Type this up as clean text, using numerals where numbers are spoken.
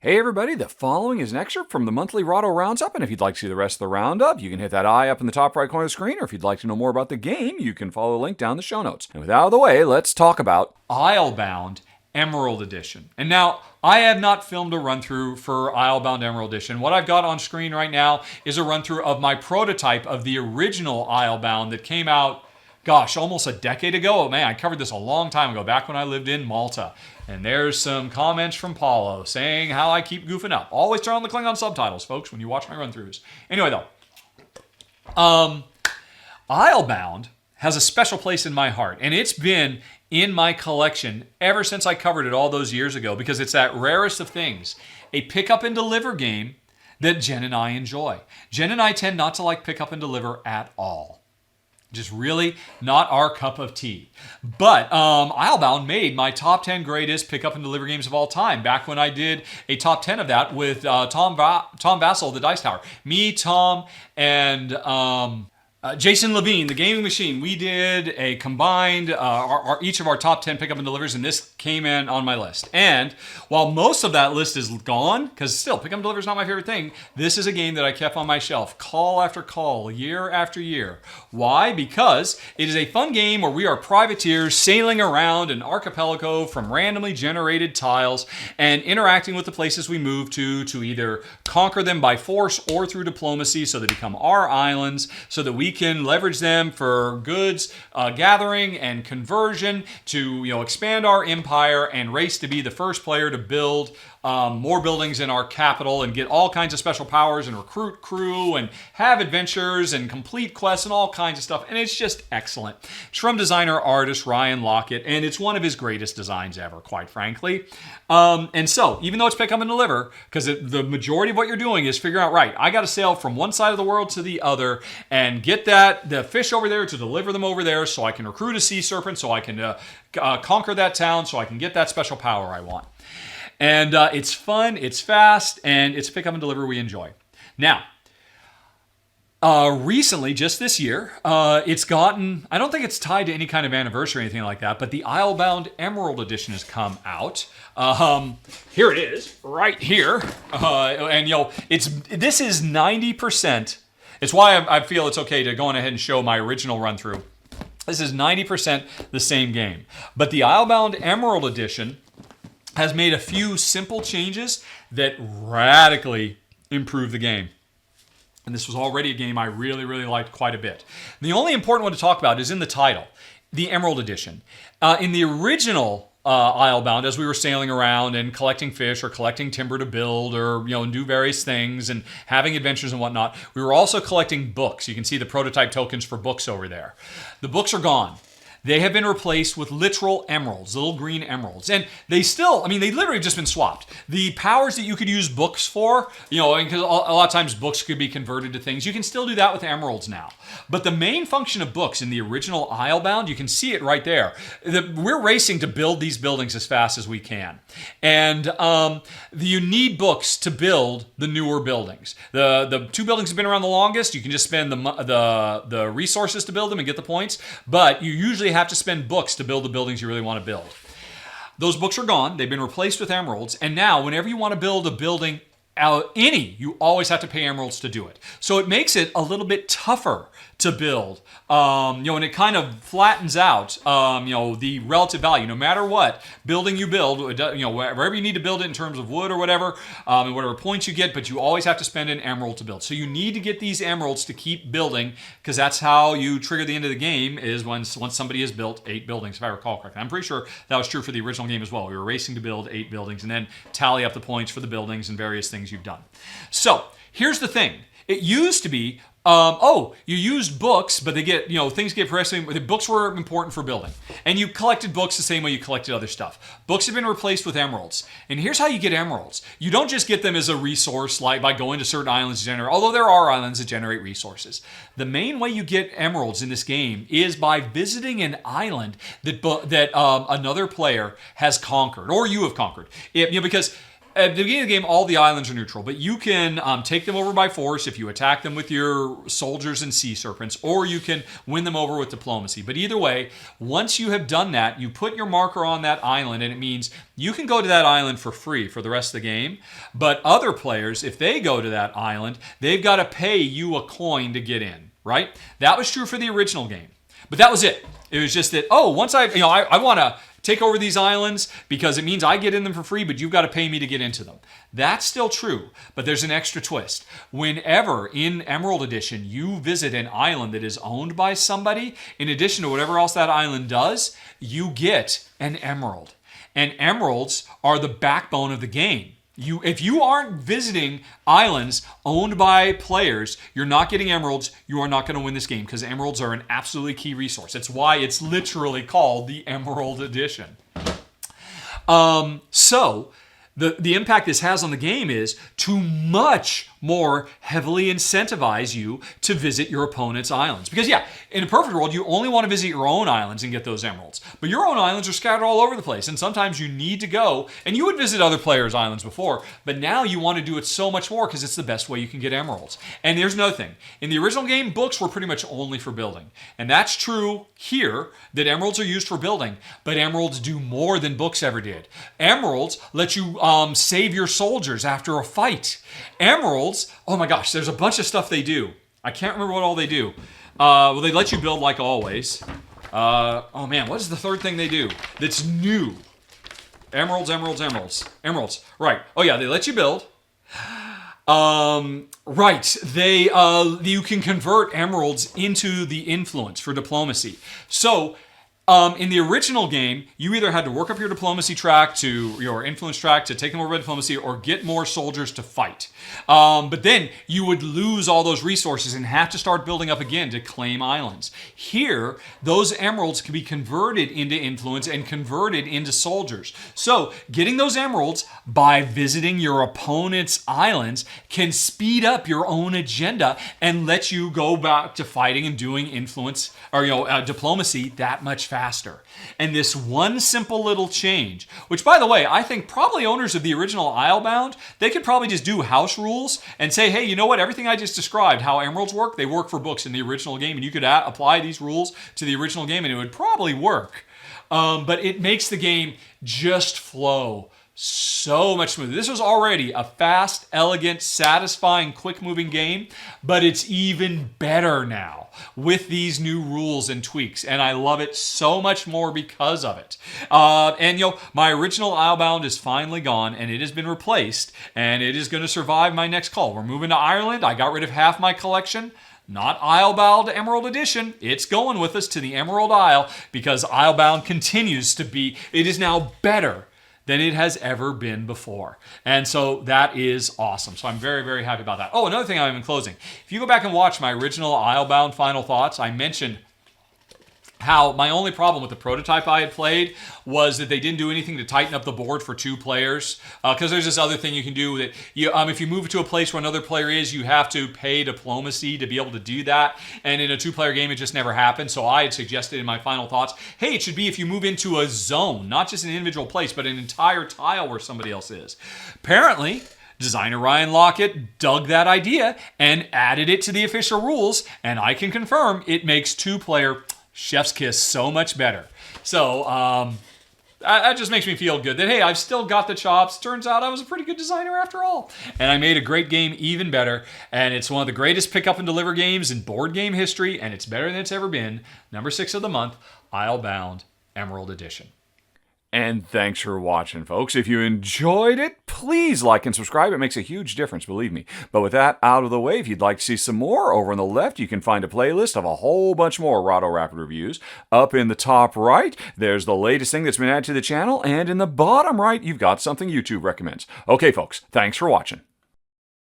Hey everybody, the following is an excerpt from the monthly Rahdo Roundup, and if you'd like to see the rest of the roundup, you can hit that eye up in the top right corner of the screen, or if you'd like to know more about the game, you can follow the link down in the show notes. And with that out of the way, let's talk about Islebound Emerald Edition. And now, I have not filmed a run-through for Islebound Emerald Edition. What I've got on screen right now is a run-through of my prototype of the original Islebound that came out, gosh, almost a decade ago. Oh man, I covered this a long time ago, back when I lived in Malta. And there's some comments from Paulo saying how I keep goofing up. Always turn on the Klingon subtitles, folks, when you watch my run-throughs. Anyway, though, Islebound has a special place in my heart, and it's been in my collection ever since I covered it all those years ago, because it's that rarest of things, a pick up and deliver game that Jen and I enjoy. Jen and I tend not to like pick up and deliver at all. Just really not our cup of tea. But Islebound made my top 10 greatest pick up and deliver games of all time back when I did a top 10 of that with Tom Vassell of the Dice Tower. Me, Tom, and Jason Levine, the Gaming Machine. We did a combined, each of our top 10 pick up and delivers, and this came in on my list. And while most of that list is gone, because still, pick up and deliver is not my favorite thing, this is a game that I kept on my shelf call after call, year after year. Why? Because it is a fun game where we are privateers sailing around an archipelago from randomly generated tiles and interacting with the places we move to either conquer them by force or through diplomacy so they become our islands, so that we can leverage them for goods gathering and conversion to expand our empire and race to be the first player to build more buildings in our capital and get all kinds of special powers and recruit crew and have adventures and complete quests and all kinds of stuff. And it's just excellent. It's from designer-artist Ryan Lockett, and it's one of his greatest designs ever, quite frankly. And so, even though it's pick up and deliver, because the majority of what you're doing is figuring out, right, I got to sail from one side of the world to the other and get the fish over there to deliver them over there so I can recruit a sea serpent, so I can conquer that town, so I can get that special power I want. And it's fun, it's fast, and it's pick up and deliver we enjoy. Now, recently, just this year, it's gotten, I don't think it's tied to any kind of anniversary or anything like that, but the Islebound Emerald Edition has come out. Here it is, right here. And this is 90%. It's why I feel it's okay to go on ahead and show my original run-through. This is 90% the same game. But the Islebound Emerald Edition has made a few simple changes that radically improve the game. And this was already a game I really, really liked quite a bit. The only important one to talk about is in the title, the Emerald Edition. In the original Islebound, as we were sailing around and collecting fish or collecting timber to build or do various things and having adventures and whatnot, we were also collecting books. You can see the prototype tokens for books over there. The books are gone. They have been replaced with literal emeralds, little green emeralds. And they still, they literally have just been swapped. The powers that you could use books for, because a lot of times books could be converted to things, you can still do that with emeralds now. But the main function of books in the original Islebound, you can see it right there. We're racing to build these buildings as fast as we can. And you need books to build the newer buildings. The two buildings have been around the longest. You can just spend the resources to build them and get the points. But you usually have to spend books to build the buildings you really want to build. Those books are gone. They've been replaced with emeralds. And now, whenever you want to build a building, you always have to pay emeralds to do it. So it makes it a little bit tougher to build, and it kind of flattens out, the relative value. No matter what building you build, wherever you need to build it in terms of wood or whatever, and whatever points you get, but you always have to spend an emerald to build. So you need to get these emeralds to keep building, because that's how you trigger the end of the game, is once somebody has built 8 buildings, if I recall correctly. I'm pretty sure that was true for the original game as well. We were racing to build 8 buildings and then tally up the points for the buildings and various things you've done. So here's the thing. It used to be, you used books, but things get progressively, the books were important for building. And you collected books the same way you collected other stuff. Books have been replaced with emeralds. And here's how you get emeralds. You don't just get them as a resource, like by going to certain islands to generate, although there are islands that generate resources. The main way you get emeralds in this game is by visiting an island that another player has conquered, or you have conquered. Because At the beginning of the game, all the islands are neutral, but you can take them over by force if you attack them with your soldiers and sea serpents, or you can win them over with diplomacy. But either way, once you have done that, you put your marker on that island, and it means you can go to that island for free for the rest of the game. But other players, if they go to that island, they've got to pay you a coin to get in, right? That was true for the original game. But that was it. It was just that, once I want to take over these islands because it means I get in them for free, but you've got to pay me to get into them. That's still true, but there's an extra twist. Whenever in Emerald Edition you visit an island that is owned by somebody, in addition to whatever else that island does, you get an emerald. And emeralds are the backbone of the game. If you aren't visiting islands owned by players, you're not getting emeralds, you are not going to win this game because emeralds are an absolutely key resource. That's why it's literally called the Emerald Edition. So the impact this has on the game is to much more heavily incentivize you to visit your opponent's islands. Because in a perfect world, you only want to visit your own islands and get those emeralds. But your own islands are scattered all over the place, and sometimes you need to go, and you would visit other players' islands before, but now you want to do it so much more because it's the best way you can get emeralds. And there's another thing. In the original game, books were pretty much only for building. And that's true here, that emeralds are used for building, but emeralds do more than books ever did. Emeralds let you save your soldiers after a fight. Emeralds, oh my gosh, there's a bunch of stuff they do. I can't remember what all they do. Well, they let you build like always. Oh man, what is the third thing they do that's new? Emeralds. Right. Oh yeah, they let you build. Right. You can convert emeralds into the influence for diplomacy. So, in the original game, you either had to work up your diplomacy track to your influence track to take them over by diplomacy or get more soldiers to fight. But then you would lose all those resources and have to start building up again to claim islands. Here, those emeralds can be converted into influence and converted into soldiers. So getting those emeralds by visiting your opponent's islands can speed up your own agenda and let you go back to fighting and doing influence or diplomacy that much faster. And this one simple little change, which by the way, I think probably owners of the original Islebound, they could probably just do house rules and say, hey, you know what? Everything I just described, how emeralds work, they work for books in the original game, and you could apply these rules to the original game, and it would probably work. But it makes the game just flow so much smoother. This was already a fast, elegant, satisfying, quick-moving game, but it's even better now with these new rules and tweaks, and I love it so much more because of it. My original Islebound is finally gone, and it has been replaced, and it is going to survive my next call. We're moving to Ireland. I got rid of half my collection. Not Islebound Emerald Edition. It's going with us to the Emerald Isle because Islebound continues to be, it is now better than it has ever been before. And so that is awesome. So I'm very, very happy about that. Oh, another thing I'm in closing. If you go back and watch my original Islebound Final Thoughts, I mentioned how my only problem with the prototype I had played was that they didn't do anything to tighten up the board for two players. Because there's this other thing you can do that if you move to a place where another player is, you have to pay diplomacy to be able to do that. And in a two-player game, it just never happened. So I had suggested in my final thoughts, hey, it should be if you move into a zone, not just an individual place, but an entire tile where somebody else is. Apparently, designer Ryan Lockett dug that idea and added it to the official rules. And I can confirm it makes two-player chef's kiss so much better. So that just makes me feel good that, hey, I've still got the chops. Turns out I was a pretty good designer after all. And I made a great game even better. And it's one of the greatest pick up and deliver games in board game history. And it's better than it's ever been. Number 6 of the month, Islebound Emerald Edition. And thanks for watching, folks. If you enjoyed it, please like and subscribe. It makes a huge difference, believe me. But with that out of the way, if you'd like to see some more, over on the left, you can find a playlist of a whole bunch more Rahdo Rapid reviews. Up in the top right, there's the latest thing that's been added to the channel. And in the bottom right, you've got something YouTube recommends. Okay, folks, thanks for watching.